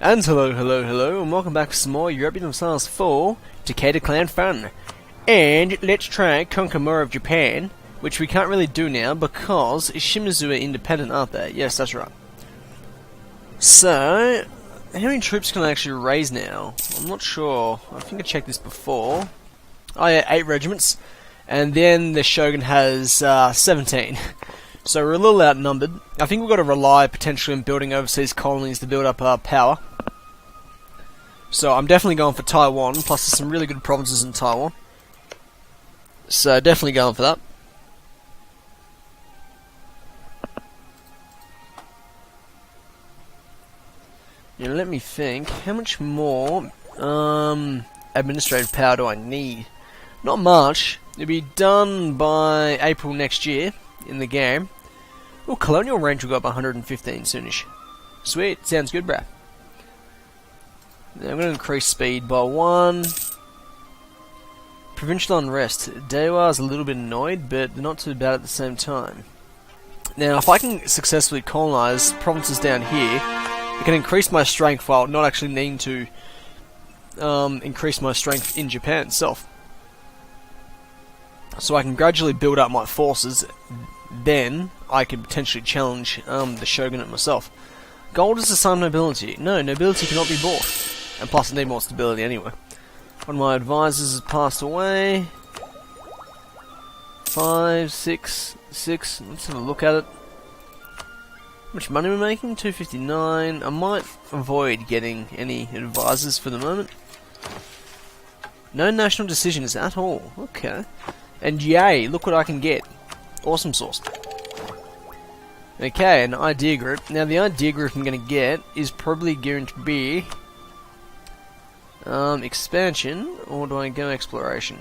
And hello, and welcome back for some more Europa Universalis 4 Takeda Clan fun. And let's try conquer more of Japan, which we can't really do now because Shimizu are independent, aren't they? Yes, that's right. So, how many troops can I actually raise now? I'm not sure. I think I checked this before. Oh yeah, 8 regiments. And then the Shogun has 17. So we're a little outnumbered. I think we've got to rely potentially on building overseas colonies to build up our power. So I'm definitely going for Taiwan, plus there's some really good provinces in Taiwan. So definitely going for that. Now let me think, how much more administrative power do I need? Not much. It'll be done by April next year in the game. Oh, colonial range will go up 115 soonish. Sweet, sounds good, bruh. Now I'm going to increase speed by 1. Provincial unrest. Dewa is a little bit annoyed, but they're not too bad at the same time. Now, if I can successfully colonize provinces down here, it can increase my strength while not actually needing to increase my strength in Japan itself. So I can gradually build up my forces, then I could potentially challenge the shogunate myself. Gold is a sign of nobility. No, nobility cannot be bought. And plus I need more stability anyway. One of my advisors has passed away. 5, 6, 6. Let's have a look at it. How much money we're making? 259. I might avoid getting any advisors for the moment. No national decisions at all. Okay. And yay, look what I can get. Awesome sauce. Okay, an idea group. Now the idea group I'm going to get is probably going to be expansion, or do I go exploration?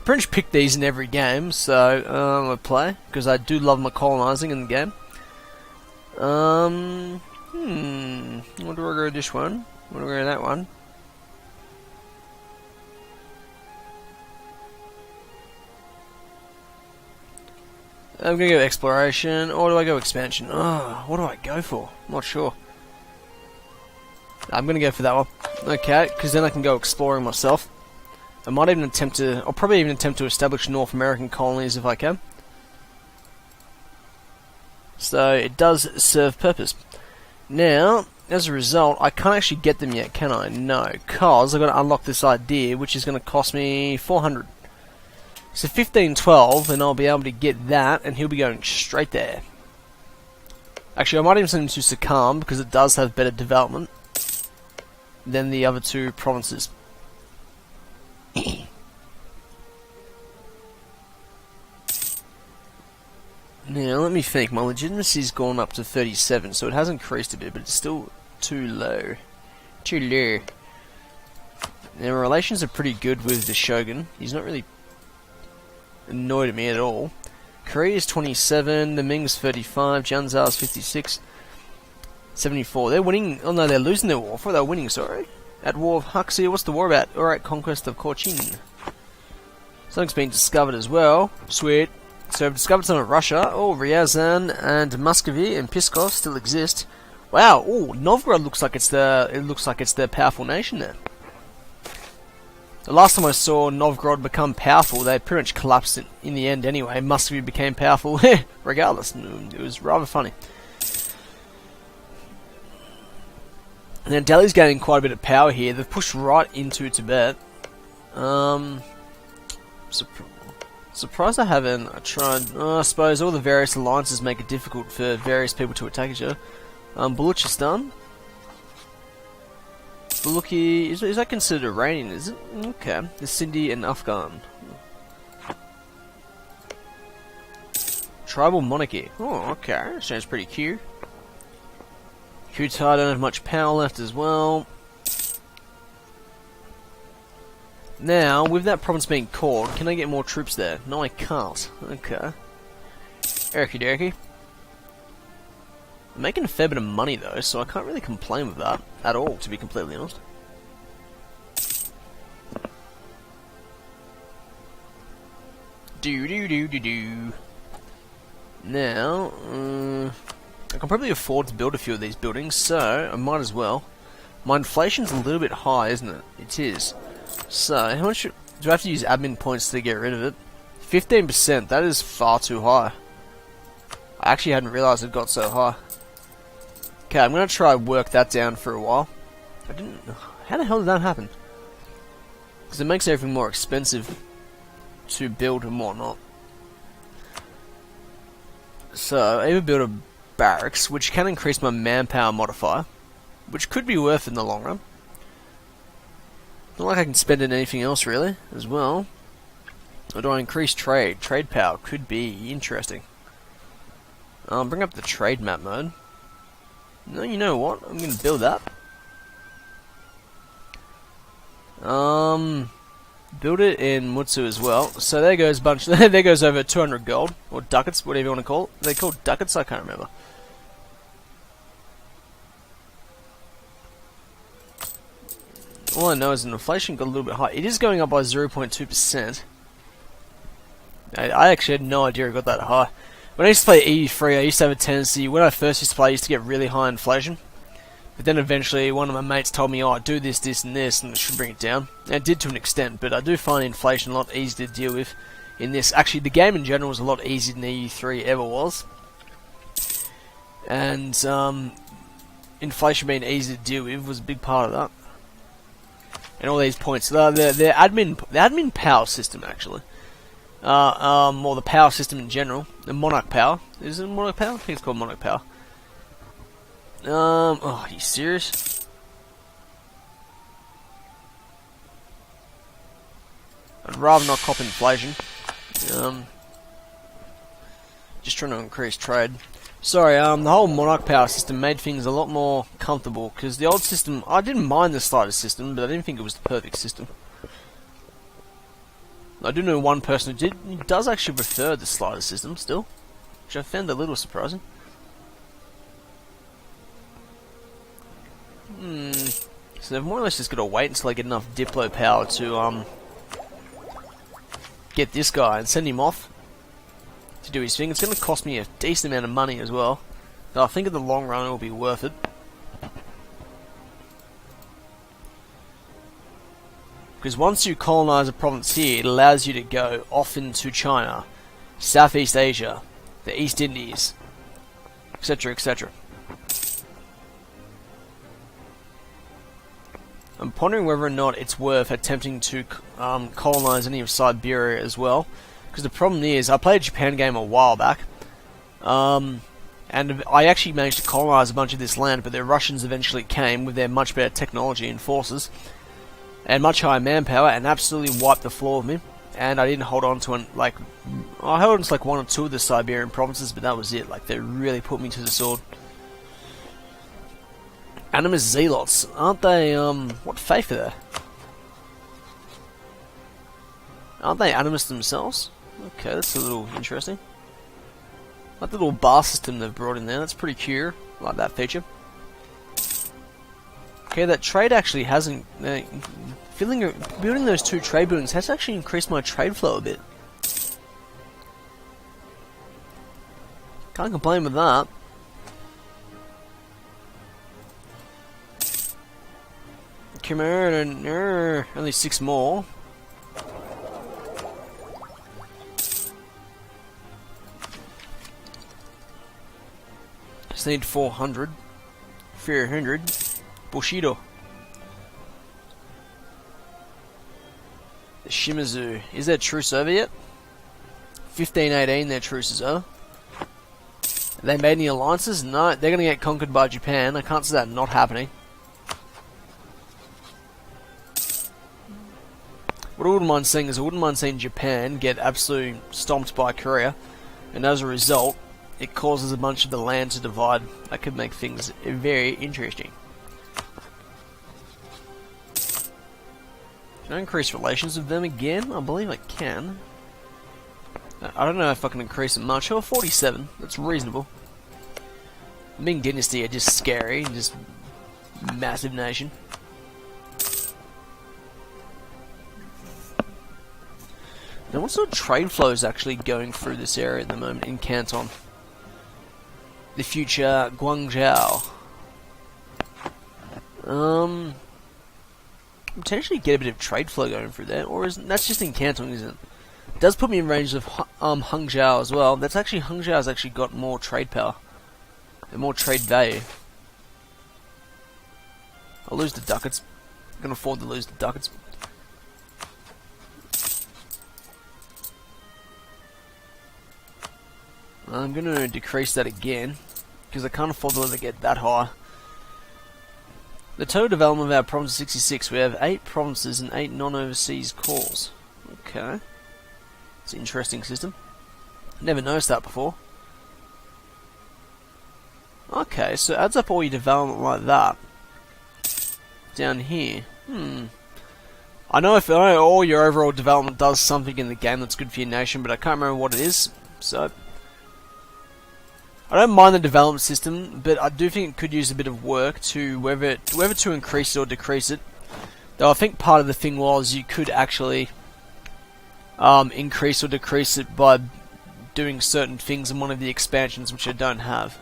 Pretty much pick these in every game, so I play, because I do love my colonizing in the game. What do I go this one? What do I go that one? I'm going to go exploration, or do I go expansion? Oh, what do I go for? I'm not sure. I'm going to go for that one. Okay, because then I can go exploring myself. I might even attempt to, I'll probably even attempt to establish North American colonies if I can. So, it does serve purpose. Now, as a result, I can't actually get them yet, can I? No, because I've got to unlock this idea, which is going to cost me 400. So 1512, and I'll be able to get that, and he'll be going straight there. Actually, I might even send him to Succumb, because it does have better development than the other two provinces. Now, let me think. My legitimacy's gone up to 37, so it has increased a bit, but it's still too low. Too low. Now, my relations are pretty good with the Shogun. He's not really annoyed at me at all. Korea is 27, the Ming's 35, Janzar's 56, 74. They're winning. Oh no, they're losing their war. I thought they were winning, sorry. At War of Huxley, what's the war about? Alright, conquest of Cochin. Something's been discovered as well. Sweet. So I've discovered some of Russia. Oh, Ryazan and Muscovy and Pskov still exist. Wow. Oh, Novgorod looks like it's the powerful nation there. The last time I saw Novgorod become powerful, they pretty much collapsed in the end anyway. Muscovy became powerful regardless. It was rather funny. Now Delhi's gaining quite a bit of power here. They've pushed right into Tibet. Surprised I haven't tried. I suppose all the various alliances make it difficult for various people to attack each other. Baluchistan. Baluchi, is that considered Iranian, is it? Okay. The Sindhi and Afghan. Tribal monarchy. Oh, okay. Sounds pretty cute. Kutai don't have much power left as well. Now, with that province being caught, can I get more troops there? No, I can't. Okay. Okie dokie. I'm making a fair bit of money though, so I can't really complain with that at all, to be completely honest. Do. Now, I can probably afford to build a few of these buildings, so I might as well. My inflation's a little bit high, isn't it? It is. So, how much do I have to use admin points to get rid of it? 15%, that is far too high. I actually hadn't realised it got so high. Okay, I'm going to try and work that down for a while. How the hell did that happen? Because it makes everything more expensive to build and whatnot. So, I either build a barracks, which can increase my manpower modifier, which could be worth in the long run. Not like I can spend it on anything else really, as well. Or do I increase trade? Trade power could be interesting. Bring up the trade map mode. No, you know what? I'm going to build that. Build it in Mutsu as well. So there goes a bunch. There goes over 200 gold or ducats, whatever you want to call it. Are they called ducats? I can't remember. All I know is that inflation got a little bit high. It is going up by 0.2%. I actually had no idea it got that high. When I used to play EU3, I used to have a tendency, when I first used to play, I used to get really high inflation. But then eventually, one of my mates told me, oh, do this, this, and this, and it should bring it down. And it did to an extent, but I do find inflation a lot easier to deal with in this. Actually, the game in general was a lot easier than EU3 ever was. And inflation being easy to deal with was a big part of that. And all these points, the admin power system actually, or the power system in general, the monarch power. Is it monarch power? I think it's called monarch power. Oh, are you serious? I'd rather not cop inflation. Just trying to increase trade. Sorry, the whole monarch power system made things a lot more comfortable, because the old system, I didn't mind the slider system, but I didn't think it was the perfect system. I do know one person who does actually prefer the slider system still, which I found a little surprising. So they've more or less just got to wait until I get enough Diplo power to get this guy and send him off to do his thing. It's going to cost me a decent amount of money as well, but I think in the long run it will be worth it. Because once you colonize a province here, it allows you to go off into China, Southeast Asia, the East Indies, etc, etc. I'm pondering whether or not it's worth attempting to colonize any of Siberia as well. Because the problem is, I played a Japan game a while back, and I actually managed to colonize a bunch of this land, but the Russians eventually came with their much better technology and forces, and much higher manpower, and absolutely wiped the floor with me. And I didn't hold on to I held on to like one or two of the Siberian provinces, but that was it. Like, they really put me to the sword. Animus Zealots, aren't they, what faith are they? Aren't they Animus themselves? Okay, that's a little interesting. Like the little bar system they've brought in there, that's pretty cute. I like that feature. Okay, that trade actually hasn't... building those two trade buildings has actually increased my trade flow a bit. Can't complain with that. Come on, only 6 more. Just need 400. 400. Bushido. The Shimazu. Is their truce over yet? 1518, their truce is over. Have they made any alliances? No, they're going to get conquered by Japan. I can't see that not happening. What I wouldn't mind seeing is I wouldn't mind seeing Japan get absolutely stomped by Korea, and as a result, it causes a bunch of the land to divide. That could make things very interesting. Can I increase relations with them again? I believe I can. I don't know if I can increase it much. Oh, 47. That's reasonable. The Ming Dynasty are just scary, just massive nation. Now, what sort of trade flow is actually going through this area at the moment in Canton? the future Guangzhou. Potentially get a bit of trade flow going through there, or is that's just in Canton, isn't it? It does put me in range of Hangzhou as well. That's actually Hangzhou's actually got more trade power and more trade value. I'll lose the ducats. I can afford to lose the ducats. I'm going to decrease that again because I can't afford to let it get that high. The total development of our province is 66. We have 8 provinces and 8 non-overseas calls. Okay. It's an interesting system. Never noticed that before. Okay, so it adds up all your development like that. Down here. I know all your overall development does something in the game that's good for your nation, but I can't remember what it is. So I don't mind the development system, but I do think it could use a bit of work to whether to increase it or decrease it. Though I think part of the thing was you could actually increase or decrease it by doing certain things in one of the expansions, which I don't have.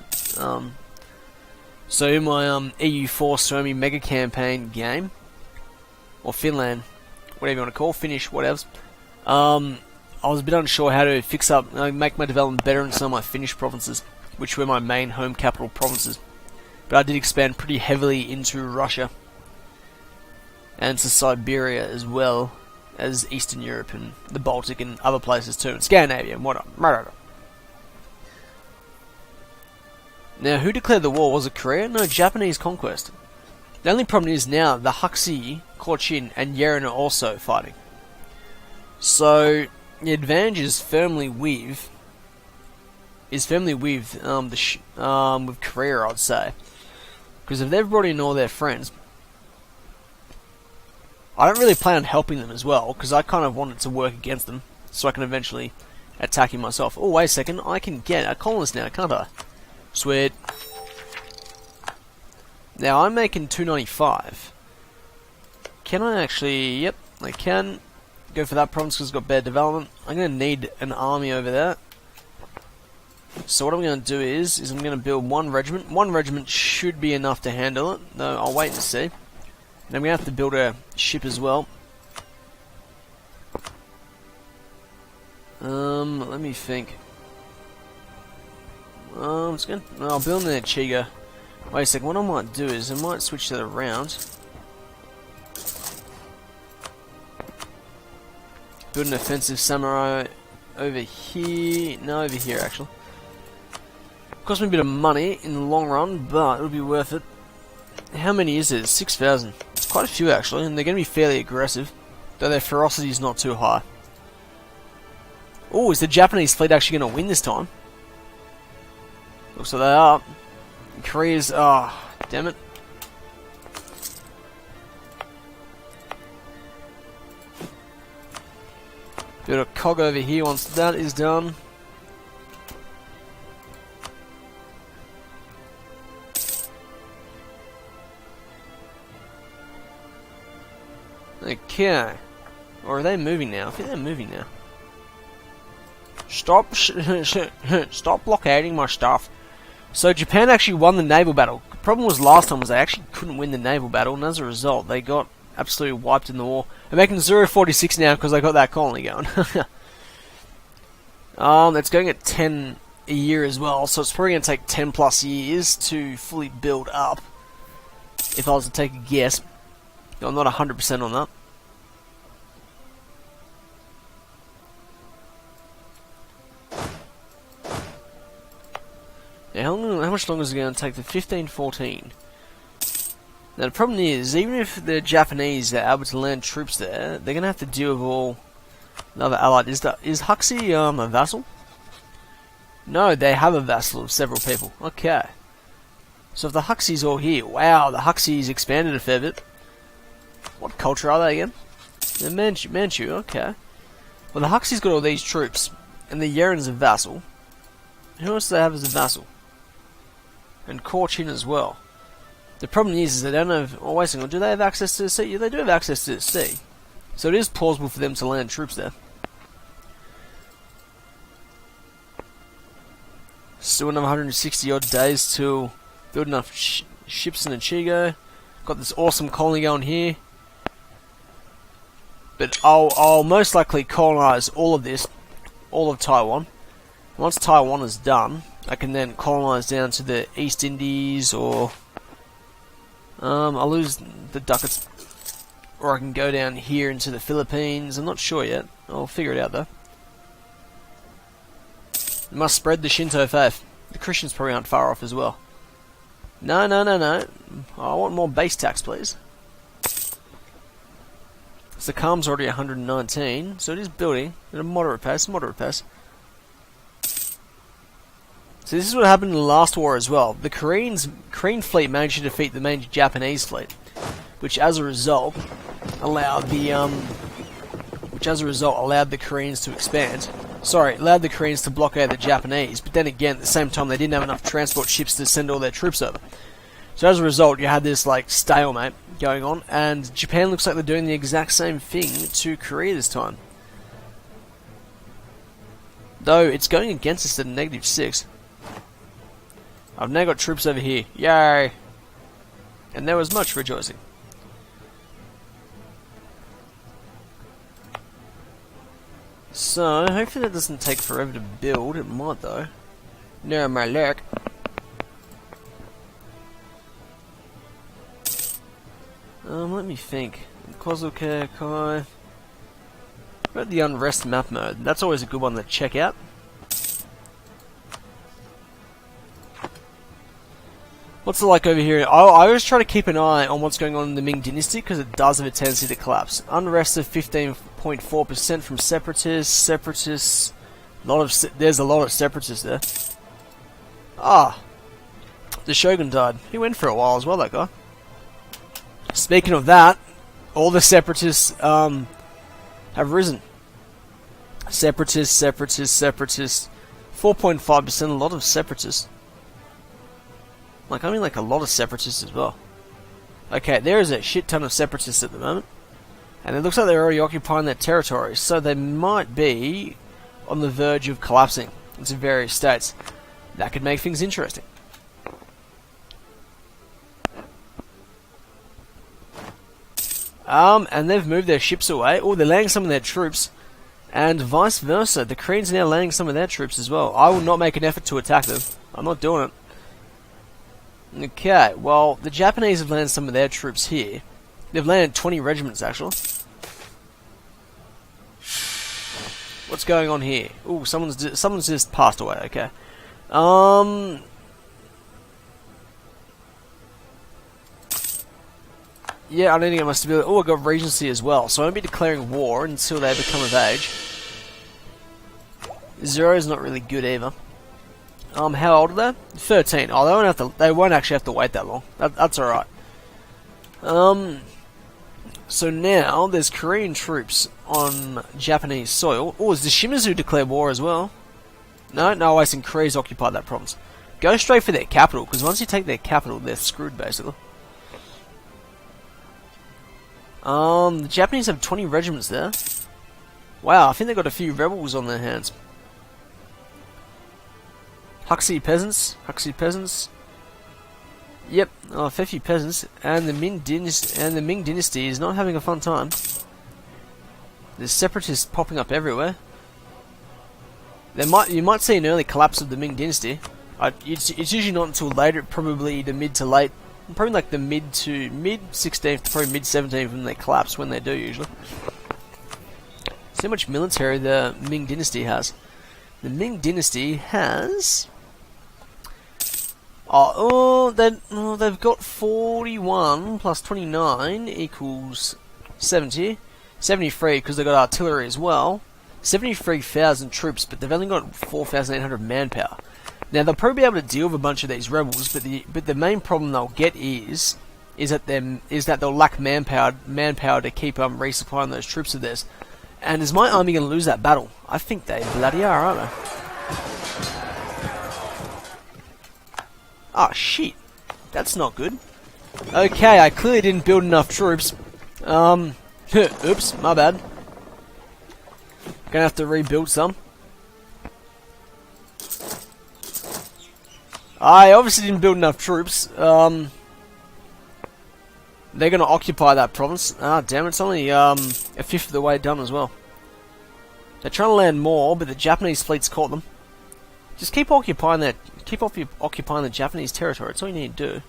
So in my EU4 Suomi Megacampaign game, or Finland, whatever you want to call, Finnish, whatever. I was a bit unsure how to fix up, make my development better in some of my Finnish provinces, which were my main home capital provinces. But I did expand pretty heavily into Russia and to Siberia as well as Eastern Europe and the Baltic and other places too, and Scandinavia and whatnot. Now, who declared the war? Was it Korea? No, Japanese conquest. The only problem is now the Haxi, Cochin, and Yeren are also fighting. So the advantage is firmly with with Korea, I'd say, because if they've brought in all their friends, I don't really plan on helping them as well, because I kind of want it to work against them, so I can eventually attack him myself. Oh, wait a second, I can get a colonist now, can't I? Sweet. Now, I'm making 295. Can I actually... Yep, I can go for that province because it's got better development. I'm going to need an army over there. So what I'm going to do is I'm going to build one regiment. One regiment should be enough to handle it, though I'll wait and see. And I'm going to have to build a ship as well. Let me think. I'll build an Chiga. Wait a second, what I might do is I might switch that around. Build an offensive samurai over here. No, over here actually. Cost me a bit of money in the long run, but it'll be worth it. How many is it? 6,000. It's quite a few actually, and they're going to be fairly aggressive, though their ferocity is not too high. Oh, is the Japanese fleet actually going to win this time? Looks like they are. Korea's... damn it. Build a cog over here once that is done. Okay. Or are they moving now? I think they're moving now. Stop blockading my stuff. So Japan actually won the naval battle. The problem was last time was they actually couldn't win the naval battle, and as a result they got absolutely wiped in the war. I'm making 0.46 now because I got that colony going. It's going at 10 a year as well, so it's probably going to take 10 plus years to fully build up, if I was to take a guess. I'm not 100% on that. Now, how much longer is it going to take? The 1514. Now, the problem is, even if the Japanese are able to land troops there, they're going to have to deal with all another allied. Is Huxley a vassal? No, they have a vassal of several people. Okay. So if the Huxleys all here, wow, the Huxleys expanded a fair bit. What culture are they again? They're Manchu, okay. Well, the Huxleys got all these troops, and the Yeren's a vassal. Who else do they have as a vassal? And Cochin as well. The problem is they don't have... Oh, wait a second, do they have access to the sea? Yeah, they do have access to the sea. So it is plausible for them to land troops there. Still another 160 odd days to build enough ships in Ichigo. Got this awesome colony going here. But I'll most likely colonize all of this, all of Taiwan. Once Taiwan is done, I can then colonize down to the East Indies, or I'll lose the ducats, or I can go down here into the Philippines. I'm not sure yet. I'll figure it out though. You must spread the Shinto faith. The Christians probably aren't far off as well. No. I want more base tax, please. So the calm's already 119, so it is building at a moderate pace, So this is what happened in the last war as well. The Korean fleet managed to defeat the main Japanese fleet, which as a result allowed the Koreans to expand. Sorry, allowed the Koreans to blockade the Japanese, but then again, at the same time, they didn't have enough transport ships to send all their troops over. So as a result, you had this like stalemate going on, and Japan looks like they're doing the exact same thing to Korea this time. Though it's going against us at -6. I've now got troops over here. Yay! And there was much rejoicing. So, hopefully that doesn't take forever to build. It might though. No, my luck. Let me think. Kozuke, Kai. Got the unrest map mode. That's always a good one to check out. What's it like over here? I always try to keep an eye on what's going on in the Ming Dynasty because it does have a tendency to collapse. Unrest of 15.4% from separatists. There's a lot of separatists there. Ah, the Shogun died. He went for a while as well, that guy. Speaking of that, all the separatists have risen. Separatists. 4.5%. A lot of separatists. Like, I mean, like a lot of separatists as well. Okay, there is a shit ton of separatists at the moment. And it looks like they're already occupying their territories. So they might be on the verge of collapsing into various states. That could make things interesting. And they've moved their ships away. Oh, they're landing some of their troops. And vice versa. The Koreans are now landing some of their troops as well. I will not make an effort to attack them. I'm not doing it. Okay, well, the Japanese have landed some of their troops here. They've landed 20 regiments, actually. What's going on here? Ooh, someone's just passed away, okay. Yeah, I need to get my stability. Oh, I got Regency as well, so I won't be declaring war until they become of age. 0 is not really good either. How old are they? 13. Oh, they won't actually have to wait that long. That's alright. So now, there's Korean troops on Japanese soil. Oh, is the Shimazu declared war as well? No, I think Korea's occupied that province. Go straight for their capital, because once you take their capital, they're screwed, basically. The Japanese have 20 regiments there. Wow, I think they've got a few rebels on their hands. Huxley peasants. Yep, a fair few peasants, and the Ming Dynasty is not having a fun time. There's separatists popping up everywhere. You might see an early collapse of the Ming Dynasty. It's usually not until later, probably the mid to late, probably like the mid 16th to probably mid 17th when they collapse. When they do, usually. See how much military the Ming Dynasty has. The Ming Dynasty has. They've got 41 plus 29 equals 70. 73 because they've got artillery as well. 73,000 troops, but they've only got 4,800 manpower. Now they'll probably be able to deal with a bunch of these rebels, but the main problem they'll get is that they'll lack manpower to keep resupplying those troops of theirs. And is my army going to lose that battle? I think they bloody are, aren't they? Ah, shit. That's not good. Okay, I clearly didn't build enough troops. Oops, my bad. Gonna have to rebuild some. I obviously didn't build enough troops. They're going to occupy that province. Ah, damn, it's only a fifth of the way done as well. They're trying to land more, but the Japanese fleet's caught them. Just keep occupying that. Occupying the Japanese territory. That's all you need to do.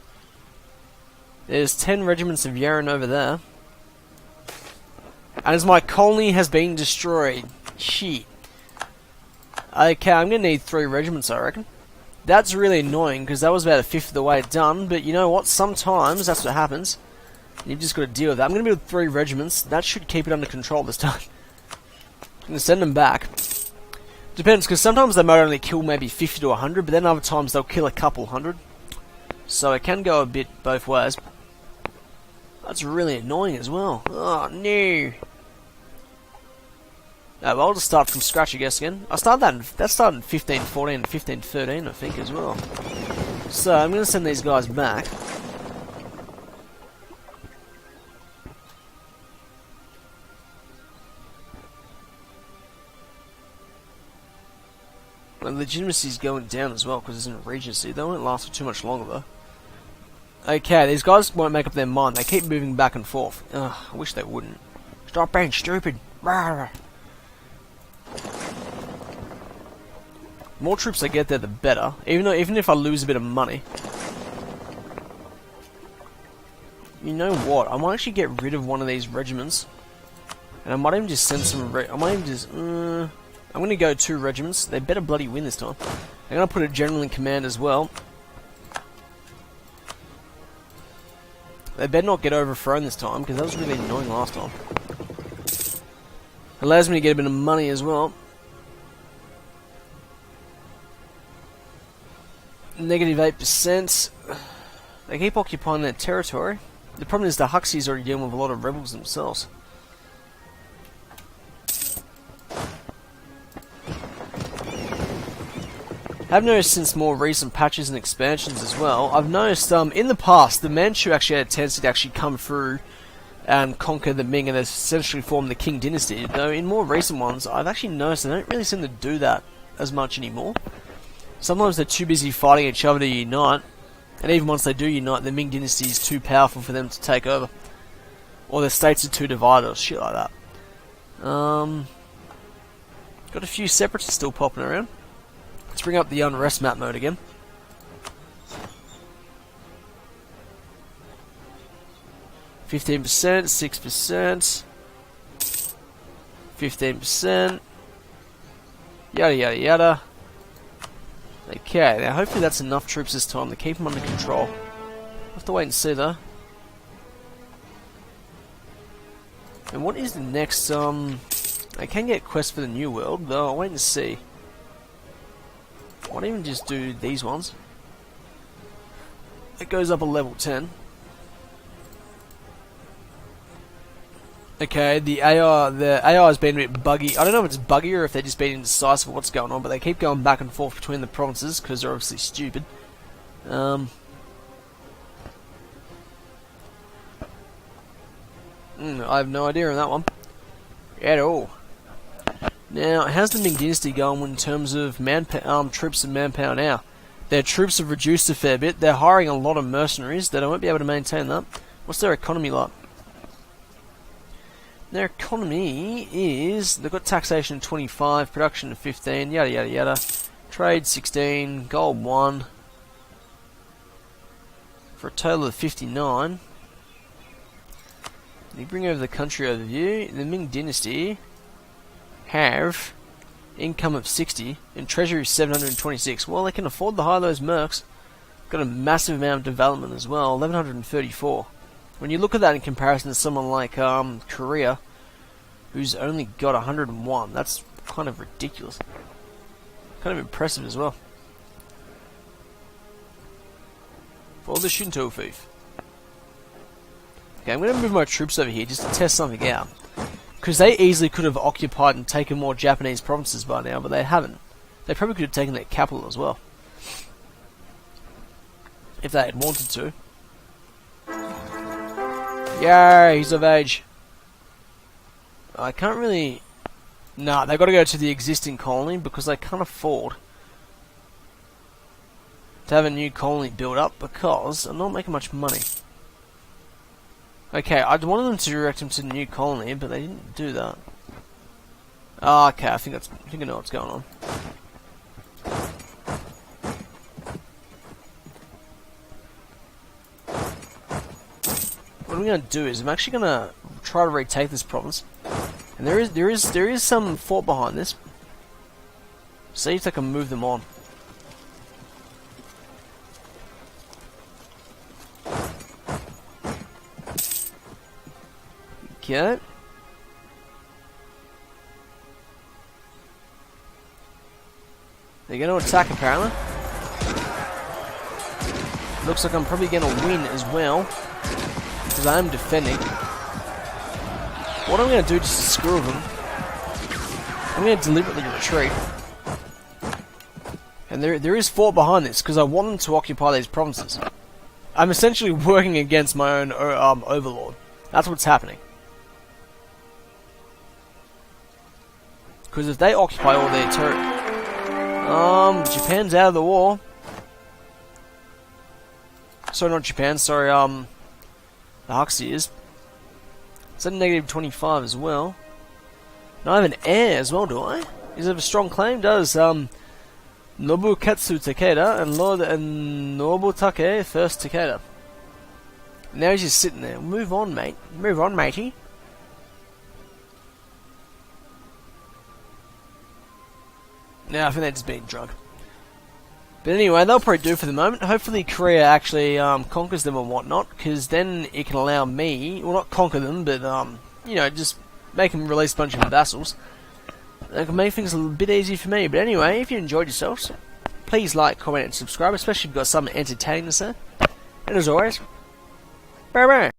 There's 10 regiments of Yaren over there. And as my colony has been destroyed. Shit. Okay, I'm going to need 3 regiments, I reckon. That's really annoying, because that was about a fifth of the way done. But you know what? Sometimes that's what happens. You've just got to deal with that. I'm going to build 3 regiments. That should keep it under control this time. I'm going to send them back. Depends, because sometimes they might only kill maybe 50 to 100, but then other times they'll kill a couple hundred. So it can go a bit both ways. That's really annoying as well. Oh, no. Well, I'll just start from scratch, I guess, again. That started in 1514 and 1513, I think, as well. So, I'm going to send these guys back. My legitimacy's going down as well, because it's in a regency. They won't last for too much longer, though. Okay, these guys won't make up their mind. They keep moving back and forth. Ugh, I wish they wouldn't. Stop being stupid. Rawr. More troops I get there, the better. Even if I lose a bit of money. You know what? I might actually get rid of one of these regiments, and I might even just send some. I'm going to go 2 regiments. They better bloody win this time. I'm going to put a general in command as well. They better not get overthrown this time, because that was really annoying last time. Allows me to get a bit of money as well. Negative 8%. They keep occupying their territory. The problem is the Huxies are already dealing with a lot of rebels themselves. I've noticed since more recent patches and expansions as well, I've noticed in the past the Manchu actually had a tendency to actually come through and conquer the Ming and essentially form the Qing dynasty, though in more recent ones I've actually noticed they don't really seem to do that as much anymore. Sometimes they're too busy fighting each other to unite, and even once they do unite, the Ming dynasty is too powerful for them to take over. Or their states are too divided or shit like that. Got a few separatists still popping around. Let's bring up the unrest map mode again. %, 6%, 15%, yada yada yada. Okay, now hopefully that's enough troops this time to keep them under control. We'll have to wait and see though. And what is the next, I can get quests for the New World, though I'll wait and see. Why don't even just do these ones? It goes up a level 10. Okay, the AI has been a bit buggy. I don't know if it's buggy or if they're just being indecisive of what's going on, but they keep going back and forth between the provinces because they're obviously stupid. I have no idea on that one at all. Now, how's the Ming Dynasty going in terms of troops and manpower now? Their troops have reduced a fair bit. They're hiring a lot of mercenaries. They won't be able to maintain that. What's their economy like? Their economy is... They've got taxation 25, production 15, yada yada yada. Trade 16, gold 1. For a total of 59. You bring over the country overview. The Ming Dynasty have income of 60 and treasury 726. Well, they can afford to hire those mercs. Got a massive amount of development as well, 1134. When you look at that in comparison to someone like Korea, who's only got 101, that's kind of ridiculous. Kind of impressive as well. For the Shinto faith. Okay, I'm going to move my troops over here just to test something out. Because they easily could have occupied and taken more Japanese provinces by now, but they haven't. They probably could have taken their capital as well. If they had wanted to. Yay, he's of age. I can't really... Nah, they've got to go to the existing colony because they can't afford to have a new colony build up because I'm not making much money. Okay, I wanted them to direct him to the new colony, but they didn't do that. Oh, okay, I think I know what's going on. What I'm going to do is I'm actually going to try to retake this province, and there is some fort behind this. See if I can move them on. Okay. They're going to attack apparently. Looks like I'm probably going to win as well, because I am defending. What I'm going to do just to screw them, I'm going to deliberately retreat. And there is fort behind this, because I want them to occupy these provinces. I'm essentially working against my own overlord. That's what's happening. Because if they occupy all their territory... Japan's out of the war. Sorry, not Japan, sorry, the Huxley is. It's at negative 25 as well. Now I have an heir as well, do I? Is it a strong claim? Does, Nobukatsu Takeda and Lord and Nobutake first Takeda. Now he's just sitting there. Move on, mate. Move on, matey. Now I think they're just being drunk. But anyway, they'll probably do for the moment. Hopefully Korea actually conquers them and whatnot, because then it can allow me, well, not conquer them, but you know, just make them release a bunch of vassals. That can make things a little bit easier for me. But anyway, if you enjoyed yourselves, please like, comment, and subscribe, especially if you've got something entertaining to say. And as always, bye bye.